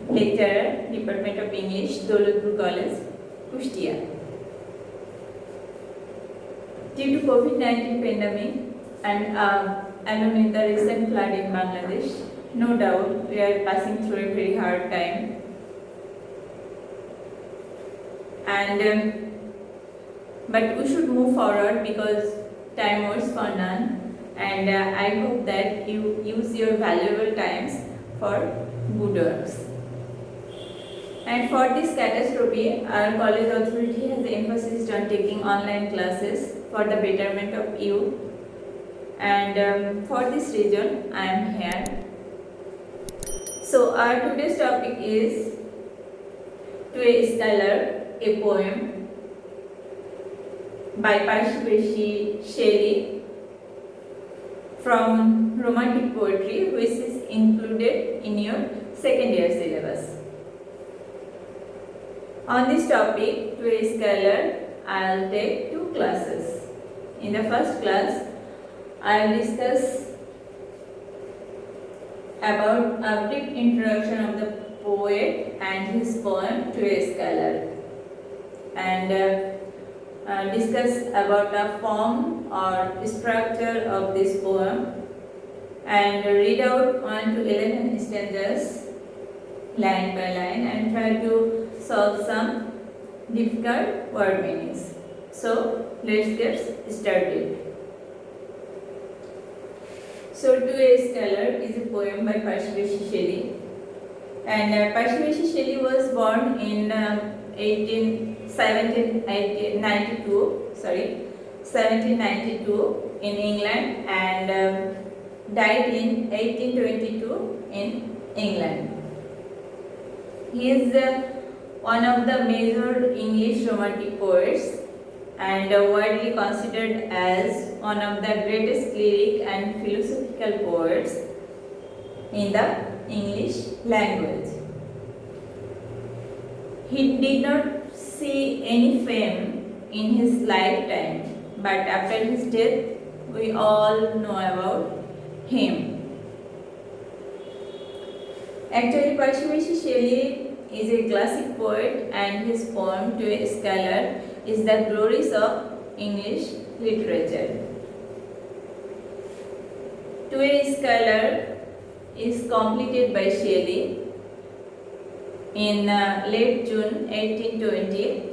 lecturer, Department of English, Dowlatpur College, Kushtia. Due to COVID-19 pandemic and along with the recent flood in Bangladesh, no doubt we are passing through a very hard time. And but we should move forward because time waits for none. And I hope that you use your valuable times for good works. And for this catastrophe, our college authority has emphasized on taking online classes for the betterment of youth. And for this reason, I am here. So our today's topic is To a Scholar, a poem by Percy Shelley from Romantic Poetry, which is included in your second year syllabus. On this topic, To a Scholar, I will take two classes. In the first class, I will discuss about a brief introduction of the poet and his poem To a Scholar, and discuss about the form or structure of this poem, and read out 1 to 11 stanzas line by line and try to solve some difficult word meanings. So let's get started. So To a Scholar is a poem by Percy Shelley, and Percy Shelley was born in 1792 in England, and died in 1822 in England. He is one of the major English Romantic poets and widely considered as one of the greatest lyric and philosophical poets in the English language. He did not see any fame in his lifetime, but after his death, we all know about him. Actually, Percy Shelley is a classic poet, and his poem To a Scholar is the glories of English literature. To a Scholar is completed by Shelley in late June 1820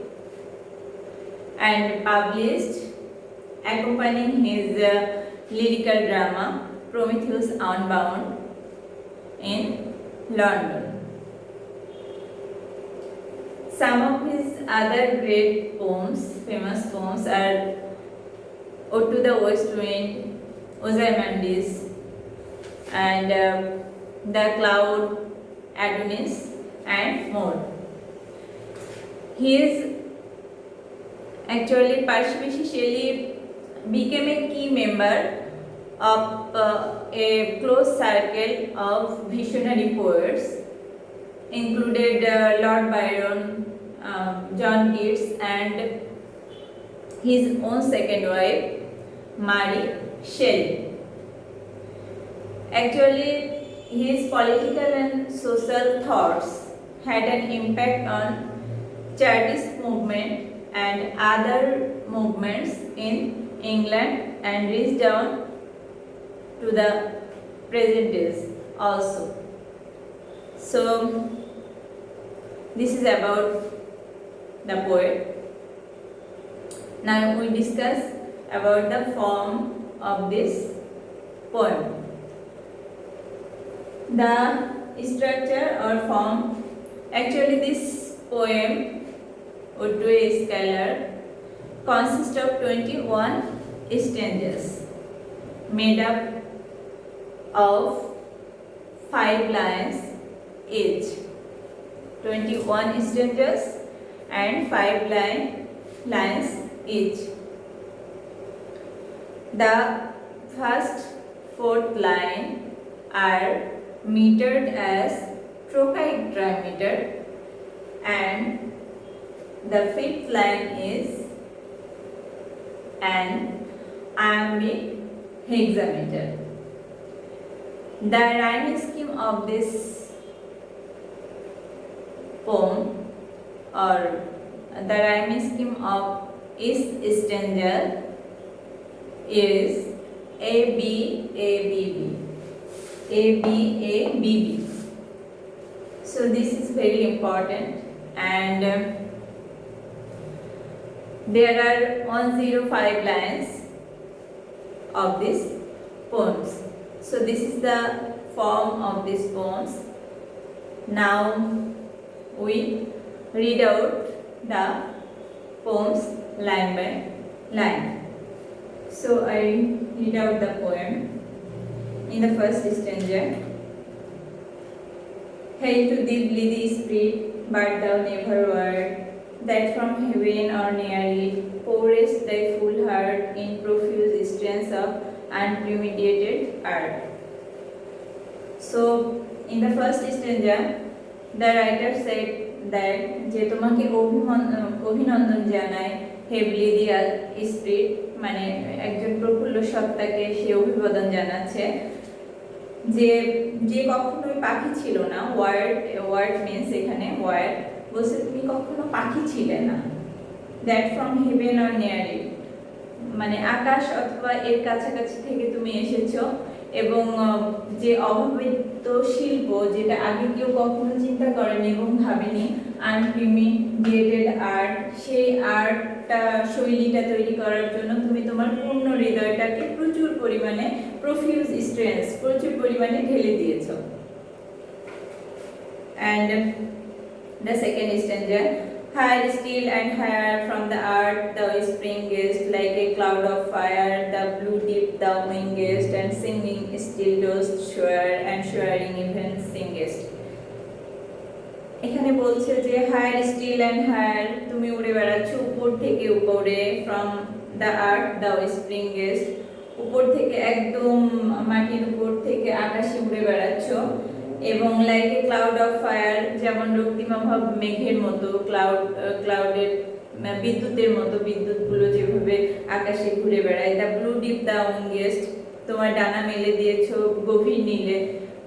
and published accompanying his lyrical drama Prometheus Unbound in London. Some of his other great poems, famous poems, are Ode to the West Wind, Ozymandias, and The Cloud, Adonis, and more. He is actually Percy Shelley became a key member of a close circle of visionary poets, included Lord Byron, John Keats, and his own second wife, Mary Shelley. Actually, his political and social thoughts had an impact on Chartist movement and other movements in England and reached down to the present days also. So, this is about the poet. Now we discuss about the form of this poem. The structure or form, actually this poem Ode to a Scholar consists of 21 stanzas made up of 5 lines each. 21 stanzas and 5 lines each. The first 4th line are metered as trochaic trimeter, and the 5th line is an iambic hexameter. The rhyming scheme of this poem, or the rhyming scheme of each stanza is A B A B B. A B A B B. So this is very important, and there are 105 lines of these poems. So this is the form of these poems. Now we read out the poems line by line. So I read out the poem. In the first stanza, hail to thee, bleedy spirit, but thou never wert, that from heaven or near it pourest thy full heart in profuse strength of unpremeditated art. So, in the first stanza, the writer said that যে তোমাকে অভিনন্দন জানায় হে ব্লিদি spirit, মানে একজন প্রফুল্ল সত্তাকে সে অভিবাদন জানাচ্ছে যে যে কখনোই পাখি ছিল না। ওয়ার্ড মিন্স এখানে ওয়ার্ড বলছে তুমি কখনো পাখি ছিলে না। That from heaven or near it, মানে আকাশ অথবা এর কাছাকাছি থেকে তুমি এসেছো, এবং যে অভাবিত শিল্প যেটা আগে কেউ কখনো চিন্তা করেনি এবং ভাবেনি, আনপ্রিমিডিয়েটেড আর্ট, সেই আর্টটা শৈলীটা তৈরি করার জন্য তুমি তোমার পূর্ণ হৃদয়টাকে প্রচুর পরিমাণে প্রফিউজ স্ট্রেন্থ প্রচুর পরিমাণে ঢেলে দিয়েছো। And the second স্ট্যান্জা, higher still and higher from the earth thou springest, like a cloud of fire, the blue deep thou wingest, and singing still dost swear, and swearing even singest. এখানে বলছে যে higher steel and higher, তুমি উড়ে বেড়াচ্ছ উপর থেকে উপরে, from the earth দাও স্প্রিংগেস্ট, উপর থেকে একদম মাটির উপর থেকে আকাশে উড়ে বেড়াচ্ছ, এবং like a cloud of fire, যেমন রক্তিমাভাব মেঘের মতো, ক্লাউডের বিদ্যুতের মতো, বিদ্যুৎগুলো যেভাবে আকাশে ঘুরে বেড়ায়। দ্য ব্লু ডিপ দ্য উইঙ্গেস্ট, তোমার ডানা মেলে দিয়েছো গভীর নীলে,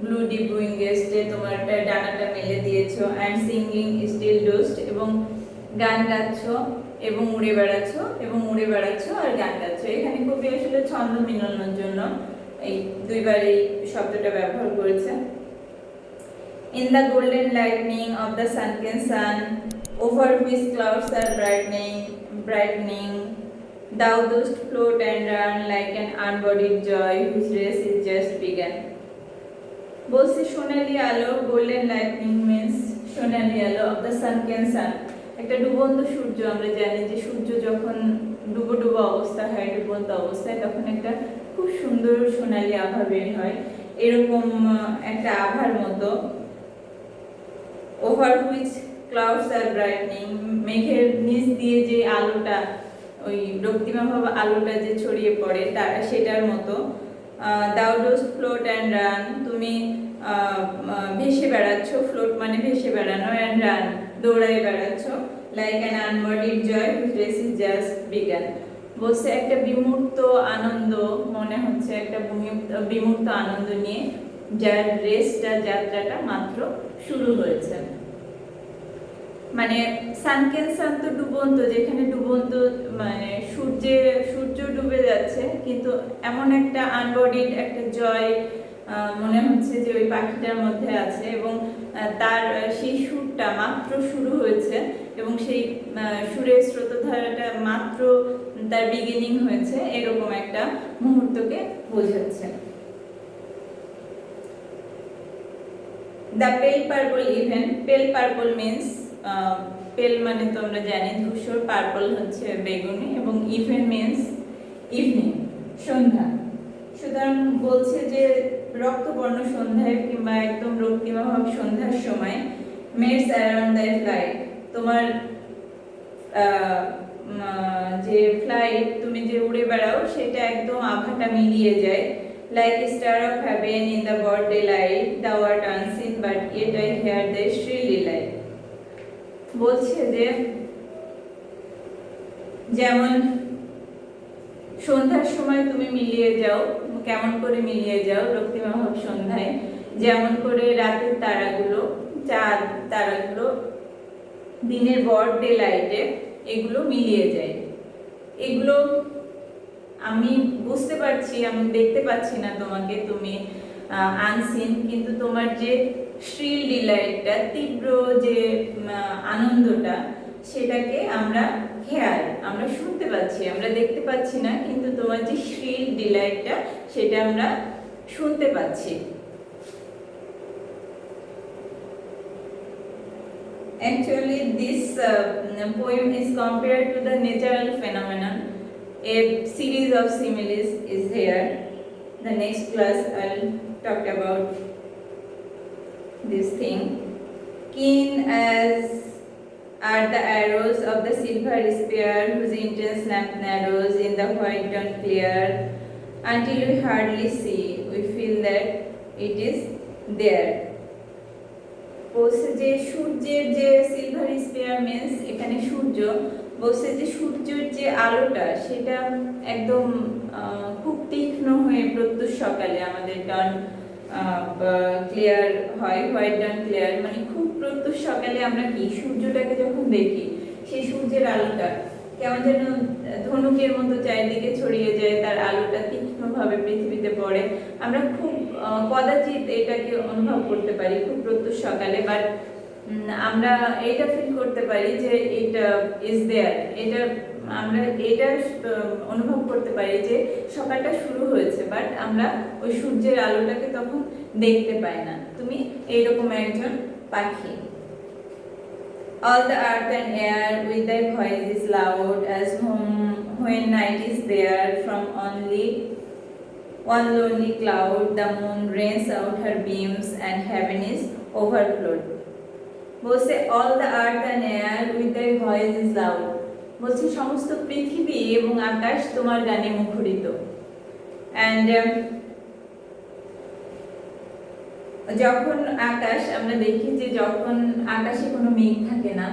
ব্লু ডিপ উইঙ্গেস্টে তোমার ডানাটা মেলে দিয়েছো। অ্যান্ড সিঙ্গিং স্টিল ডোস্ট, এবং গান গাচ্ছ এবং উড়ে বেড়াচ্ছ, এবং উড়ে বেড়াচ্ছ আর গান গাচ্ছ। এখানে কবি আসলে ছন্দ মিলানোর জন্য এই দুইবার এই শব্দটা ব্যবহার করেছে। In the golden lightning of the sunken sun, over which clouds are brightening, thou dost float and run like an unbodied joy whose race is just begun. বলছে সোনালি আলো, গোল্ডেন লাইটনিং মিন্স সোনালি আলো, অফ দ্য সানকেন সান, একটা ডুবন্ত সূর্য। আমরা জানি যে সূর্য যখন ডুবো অবস্থা হয়, ডুবন্ত অবস্থায়, তখন একটা খুব সুন্দর সোনালি আভা বের হয়, এরকম একটা আভার মতো। ওভার হুইচ ক্লাউডস আর ব্রাইটনিং, মেঘের নিচ দিয়ে যে আলোটা, ওই রক্তিমাভাব আলোটা যে ছড়িয়ে পড়ে সেটার মতো। দাউ ডোস্ট ফ্লোট অ্যান্ড রান, তুমি ভেসে বেড়াচ্ছ, ফ্লোট মানে ভেসে বেড়ানো, অ্যান্ড রান দৌড়াই বেড়াচ্ছ, like an unbodied joy which race is just begun. বলছে একটা বিমূর্ত আনন্দ, মনে হচ্ছে একটা বিমূর্ত আনন্দ নিয়ে, যার রেসটা, যাত্রাটা মাত্র শুরু হয়েছে। মানে সানকেন সান তো ডুবন্ত, যেখানে ডুবন্ত মানে সূর্য ডুবে যাচ্ছে, কিন্তু এমন একটা আনবডিড একটা জয় মনে হচ্ছে যে ওই পাখিটার মধ্যে আছে, এবং তার সেই সুরটা মাত্র শুরু হয়েছে, এবং সেই সুরের স্রোতধারাটা মাত্র তার বিগিনিং হয়েছে, এরকম একটা মুহূর্তকে বোঝাচ্ছে। দ্য পেল পার্পল ইভেন, পেল পার্পল মিন্স পেল মানে তো আমরা জানি ধূসর, পার্পল হচ্ছে বেগুনি, এবং ইভেন মিন্স ইভিনিং, সন্ধ্যা। সুতরাং বলছে যে রক্তবর্ণ সন্ধ্যায় কিংবা একদম রক্তিমাভাব সন্ধ্যার সময়, মেটস অ্যারাউন্ড দ্য ফ্লাইট, তোমার যে ফ্লাইট তুমি যে উড়ে বেড়াও সেটা একদম আভাটা মিলিয়ে যায়। Like a star of heaven in the broad daylight, thou art unseen but yet I hear thy shrill delight. বলছে যে যেমন সন্ধ্যার সময় তুমি মিলিয়ে যাও, কেমন করে মিলিয়ে যাও রক্তিমাভাব সন্ধ্যায়, যেমন করে রাতের তারাগুলো, চাঁদ তারাগুলো দিনের ব্রড ডে লাইটে এগুলো মিলিয়ে যায়। এগুলো আমি বুঝতে পারছি, আমি দেখতে পাচ্ছি না তোমাকে, তুমি আনসিন, কিন্তু তোমার যে শ্রীল ডিলাইটটা, তীব্র যে আনন্দটা, সেটাকে আমরা আমরা শুনতে পাচ্ছি, আমরা দেখতে পাচ্ছি না, কিন্তু তোমার যে শ্রীল ডিলাইটটা সেটা আমরা শুনতে পাচ্ছি। Actually, this poem is compared to the natural phenomenon. A series of similes is here. The next class I'll talk about this thing. Keen as are the arrows of the silver spear, whose intense lamp narrows in the white dawn clear. Until we hardly see, we feel that it is there. বলছে যে সূর্যের যে silver spare means এখানে সূর্য, বলছে যে সূর্যের যে আলোটা সেটা একদম খুব তীক্ষ্ণ হয়ে প্রত্যুষ সকালে আমাদের ডান ক্লিয়ার হয়, হোয়াইট ডান ক্লিয়ার, মানে খুব প্রত্যুষ সকালে আমরা কি সূর্যটাকে যখন দেখি, সেই সূর্যের আলোটা কেমন যেন ধনুকের মতো চারিদিকে ছড়িয়ে যায়, তার আলোটা তীক্ষ্ণভাবে পৃথিবীতে পড়ে। আমরা খুব কদাচিৎ এটাকে অনুভব করতে পারি খুব প্রত্যুষ সকালে, বাট আমরা এটা ফিল করতে পারি যে এটা ইজ দেয়ার, এটা আমরা এটা অনুভব করতে পারি যে সকালটা শুরু হয়েছে, বাট আমরা ওই সূর্যের আলোটাকে তখন দেখতে পাই না। তুমি এইরকম একজন পাখি। All the earth and air with thy voice is loud, as when night is there, from only one lonely cloud the moon rains out her beams and heaven is overflowed. বলছে all the earth and air with thy voice is loud, বলছে সমস্ত পৃথিবী এবং আকাশ তোমার গানে মুখরিত। and যখন আকাশ, আমরা দেখি যে যখন আকাশে কোনো মেঘ থাকে না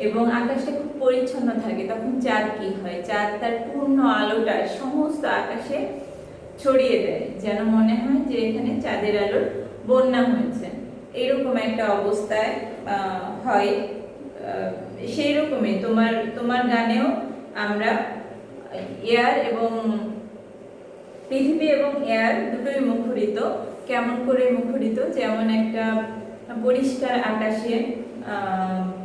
এবং আকাশটা খুব পরিচ্ছন্ন থাকে, তখন চাঁদ কি হয়, চাঁদ তার পূর্ণ আলোটা সমস্ত আকাশে ছড়িয়ে দেয়, যেন মনে হয় যে এখানে চাঁদের আলোর বন্যা হয়েছে। এইরকম একটা অবস্থায় হয়। সেই রকমই তোমার গানেও আমরা এয়ার এবং পৃথিবী এবং এয়ার দুটোই মুখরিত। কেমন করে মুখরিত? যেমন একটা পরিষ্কার আকাশে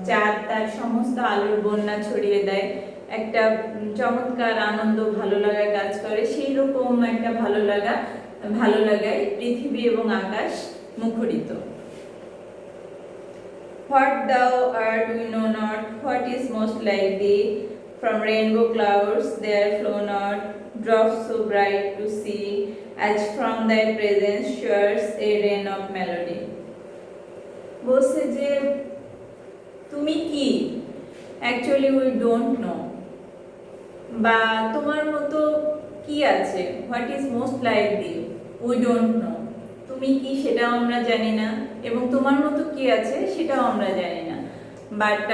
চাঁদ তার সমস্ত আলোর বন্যা ছড়িয়ে দেয়, একটা চমৎকার আনন্দ ভালো লাগা কাজ করে, সেই রকম একটা ভালো লাগায় পৃথিবী এবং আকাশ মুখরিত। What thou art we know not, what is most like thee, from rainbow clouds there flow not drops so bright to see, as from thy presence showers a rain of melody. বলছে যে তুমি কি, actually we don't know, বা তোমার মতো কি আছে, what is most like the, we don't know, তুমি কি সেটাও আমরা জানি না, এবং তোমার মতো কি আছে সেটাও আমরা জানি না। বাট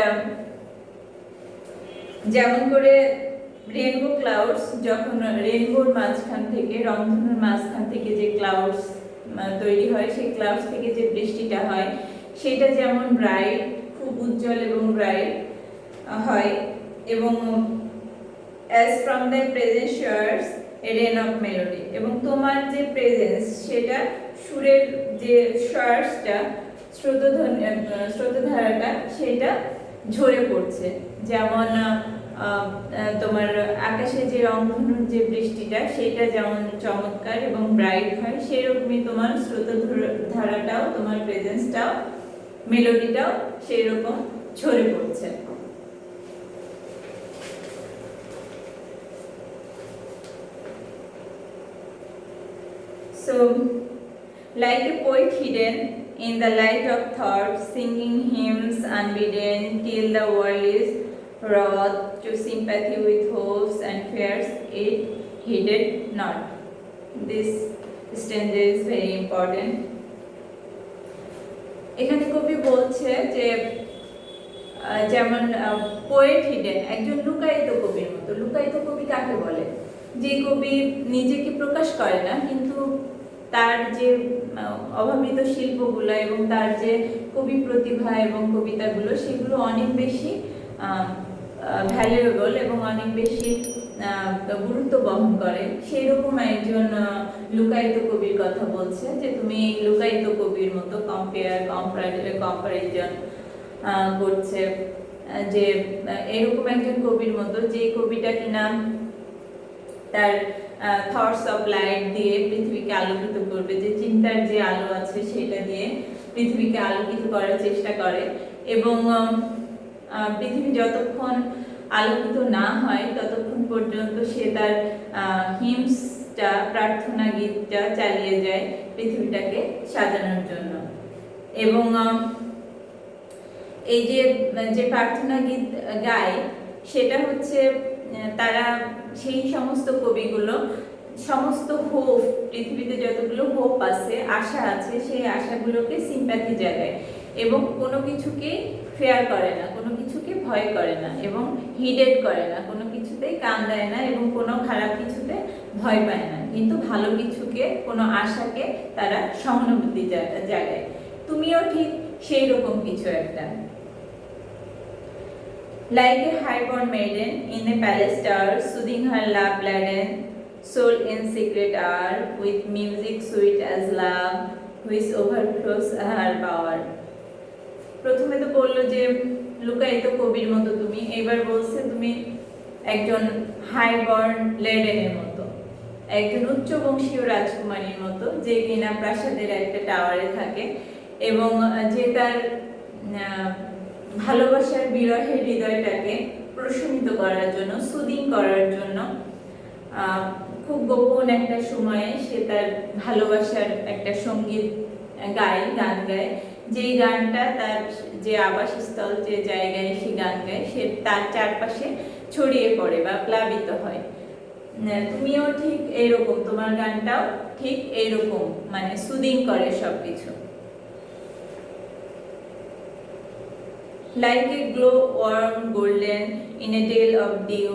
যেমন করে রেনবো ক্লাউডস, যখন রেনবোর মাঝখান থেকে, রংধনুর মাঝখান থেকে যে ক্লাউডস তৈরি হয়, সেই ক্লাউডস থেকে যে বৃষ্টিটা হয় সেটা যেমন ব্রাইট, খুব উজ্জ্বল এবং ব্রাইট হয়, এবং as from thy presence showers a rain of melody, এবং তোমার যে প্রেজেন্স সেটা সুরের যে শার্সটা, স্রোতধারাটা সেটা ঝরে পড়ছে। যেমন তোমার আকাশে যে রংধনুর যে বৃষ্টিটা সেটা যেমন চমৎকার এবং ব্রাইট হয়, সেরকমই তোমার স্রোতধারাটাও, তোমার প্রেজেন্সটাও, মেলোডিটাও সেই রকম ঝরে পড়ছে। So, like a poet hidden in the light of thought, singing hymns unbidden till the world is wrought to sympathy with hopes and fears it heeded not. This stanza is very important. এখানে কবি বলছে যে যেমন poet hidden, একজন লুকায়িত কবির মতো। লুকায়িত কবি কাকে বলে? যে কবি নিজেকে প্রকাশ করে না, কিন্তু তার যে অভাবিত শিল্পগুলো এবং তার যে কবি প্রতিভা এবং কবিতাগুলো সেগুলো অনেক বেশি ভ্যালুয়েবল এবং অনেক বেশি গুরুত্ব বহন করে। সেই রকম একজন লুকায়িত কবির কথা বলছে যে তুমি লুকায়িত কবির মতো কম্পারিজন করছে, যে এরকম একজন কবির মতো যে কবিটা কিনা তার থটস অফ লাইট দিয়ে পৃথিবীকে আলোকিত করবে, যে চিন্তার যে আলো আছে সেটা দিয়ে পৃথিবীকে আলোকিত করার চেষ্টা করে এবং পৃথিবী যতক্ষণ আলোকিত না হয় ততক্ষণ পর্যন্ত সে তার হিমসটা প্রার্থনা গীতটা চালিয়ে যায় পৃথিবীটাকে সাজানোর জন্য। এবং এই যে প্রার্থনা গীত গায় সেটা হচ্ছে তারা সেই সমস্ত কবিগুলো সমস্ত হোপ, পৃথিবীতে যতগুলো হোপ আছে, আশা আছে, সেই আশাগুলোকে সিম্প্যাথি জাগায় এবং কোনো কিছুকে ফেয়ার করে না, কোনো কিছুকে ভয় করে না এবং হিডেড করে না, কোনো কিছুতেই কান দেয় না এবং কোনো খারাপ কিছুতে ভয় পায় না, কিন্তু ভালো কিছুকে, কোনো আশাকে তারা সহানুভূতি জাগায়। তুমিও ঠিক সেই রকম কিছু একটা। Like a high-born maiden in a palace tower, soothing her love-laden soul in secret hour, with music sweet as love, which overflows her power. প্রথমে তো বললো যে লুকায়িত কবির মতো তুমি, এবার বলছে তুমি একজন হাই-বর্ন লেডেনের মতো, একজন উচ্চ বংশীয় রাজকুমারীর মতো, যে কিনা প্রাসাদের একটা টাওয়ারে থাকে এবং যে তার ভালোবাসার বিরহের হৃদয়টাকে প্রশমিত করার জন্য, সুদিং করার জন্য খুব গোপন একটা সময়ে সে তার ভালোবাসার একটা সঙ্গীত গান গায়, যেই গানটা তার যে আবাসস্থল, যে জায়গায় সে গান গায়, সে তার চারপাশে ছড়িয়ে পড়ে বা প্লাবিত হয়। তুমিও ঠিক এইরকম, তোমার গানটাও ঠিক এইরকম, মানে সুদিং করে সবকিছু। Like a glow warm golden in a tale of dew,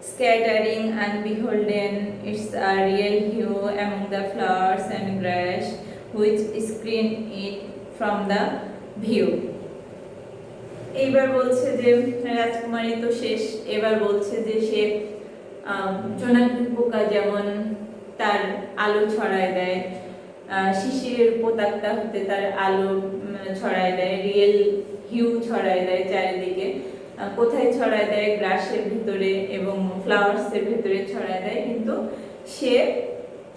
scattering unbeholden its a real hue among the flowers and grass which screen it from the view. এইবার বলছে যে রাজকুমারী তো শেষ, এবার বলছে যে সে জোনাকি পোকা যেমন তার আলো ছড়ায় দেয়, শিশিরের উপত্যকা হতে তার আলো ছড়ায় দেয়, রিয়েল হিউ ছড়ায় দেয় চারিদিকে। কোথায় ছড়ায় দেয়? গ্রাসের ভিতরে এবং ফ্লাওয়ার্সের ভিতরে ছড়ায় দেয়, কিন্তু সে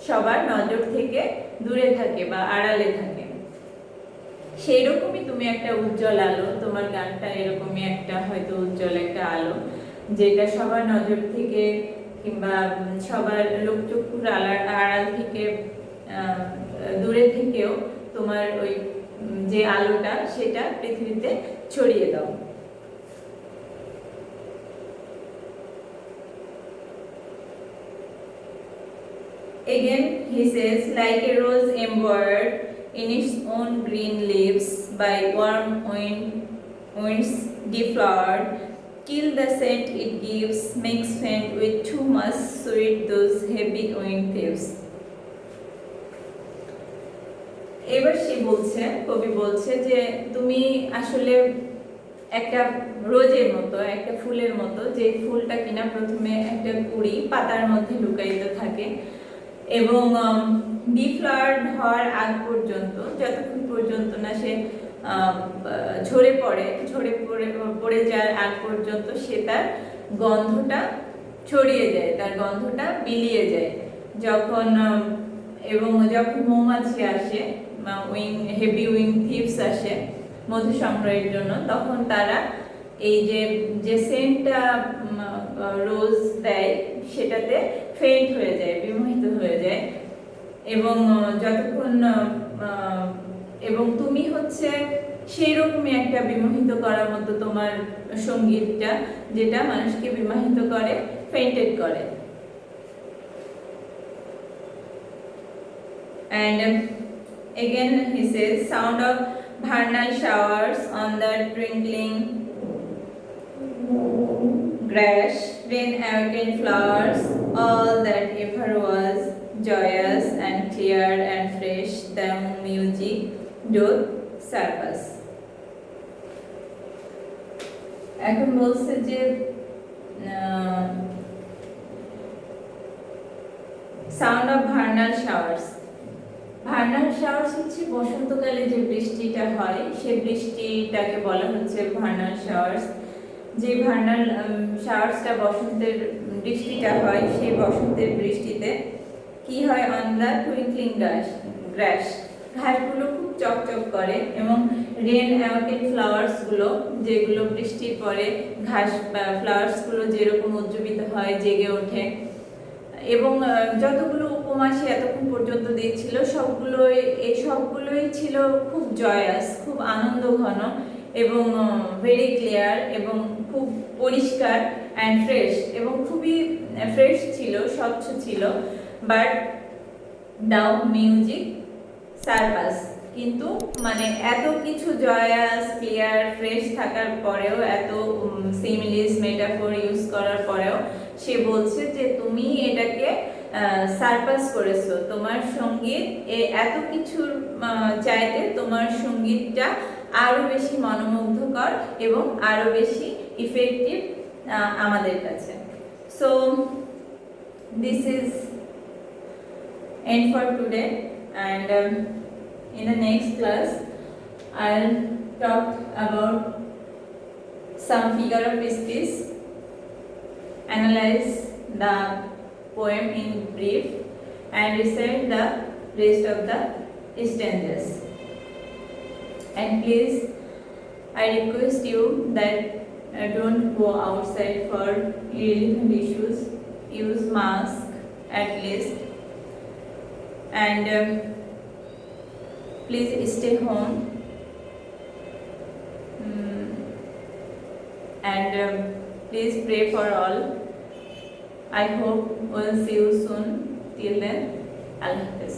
সবার নজর থেকে দূরে থাকে বা আড়ালে থাকে। সেই রকমই তুমি একটা উজ্জ্বল আলো, তোমার গানটা এরকমই একটা হয়তো উজ্জ্বল একটা আলো, যেটা সবার নজর থেকে কিংবা সবার লোকচক্ষুর আড়াল থেকে দূরে থেকেও তোমার ওই যে আলোটা সেটা পৃথিবীতে ছড়িয়ে দাও। Again he says, like a rose embroidered in its own green leaves by warm winds deflowered, till the scent it gives makes faint with too much sweet those heavy winged thieves. এবার সে বলছে, কবি বলছে যে তুমি আসলে একটা রোজের মতো, একটা ফুলের মতো, যে ফুলটা কিনা প্রথমে একটা কুড়ি পাতার মধ্যে লুকায়িত থাকে এবং ডিফ্লাওয়ার্ড হওয়ার আগ পর্যন্ত, যতক্ষণ পর্যন্ত না সে ঝরে পড়ে যাওয়ার আগ পর্যন্ত সে তার গন্ধটা ছড়িয়ে যায়, তার গন্ধটা বিলিয়ে যায়। যখন মৌমাছি আসে, হেভি উইং থিপস আসে মধু সংগ্রহের জন্য, তখন তারা এই যে সেন্টটা রোজ দেয় সেটাতে ফেইন্ট হয়ে যায়, বিমোহিত হয়ে যায়। এবং এবং তুমি হচ্ছে সেই রকমই একটা বিমোহিত করার মতো তোমার সঙ্গীতটা, যেটা মানুষকে বিমোহিত করে, ফেইন্টেড করে। And again he says, sound of vernal showers on the twinkling grass, rain awakened flowers, all that ever was joyous and clear and the music door surface. এখন বলছে যে sound of Bernal showers. Bernal showers হচ্ছে বসন্তকালে যে বৃষ্টিটা হয় সেই বৃষ্টিটাকে বলা হচ্ছে ভার্নাল শাওয়ার্স। যে ভার্নাল শাওয়ার্সটা বসন্তের বৃষ্টিটা হয় সেই বসন্তের বৃষ্টিতে কি হয়, অন দ্য টুইঙ্কলিং গ্রাস, ঘাসগুলো খুব চকচক করে এবং রেন অ্যাওয়াকেন ফ্লাওয়ার্সগুলো যেগুলো বৃষ্টির পরে ঘাস বা ফ্লাওয়ার্সগুলো যেরকম উজ্জীবিত হয়, জেগে ওঠে। এবং যতগুলো উপমা সে এতক্ষণ পর্যন্ত দিচ্ছিল সবগুলোই ছিল খুব জয়াস, খুব আনন্দ ঘন এবং ভেরি ক্লিয়ার এবং খুব পরিষ্কার অ্যান্ড ফ্রেশ, এবং খুবই ফ্রেশ ছিল, স্বচ্ছ ছিল। বাট দাও মিউজিক সারপাস, কিন্তু মানে এত কিছু জয়াস, ক্লিয়ার, ফ্রেশ থাকার পরেও, এত সিমিলিস মেটাফোর ইউজ করার পরেও সে বলছে যে তুমি এটাকে সারপাস করেছো। তোমার সঙ্গীত এত কিছুর চাইতে তোমার সঙ্গীতটা আরো বেশি মনোমুগ্ধকর এবং আরো বেশি ইফেক্টিভ আমাদের কাছে। So this is end for today, and in the next class I'll talk about some figure of speech, analyze the poem in brief, and recite the rest of the stanzas. And please, I request you that don't go outside for irrelevant issues. Use mask at least, and please stay home, and please pray for all. I hope we'll see you soon. Till then, Allah Hafiz.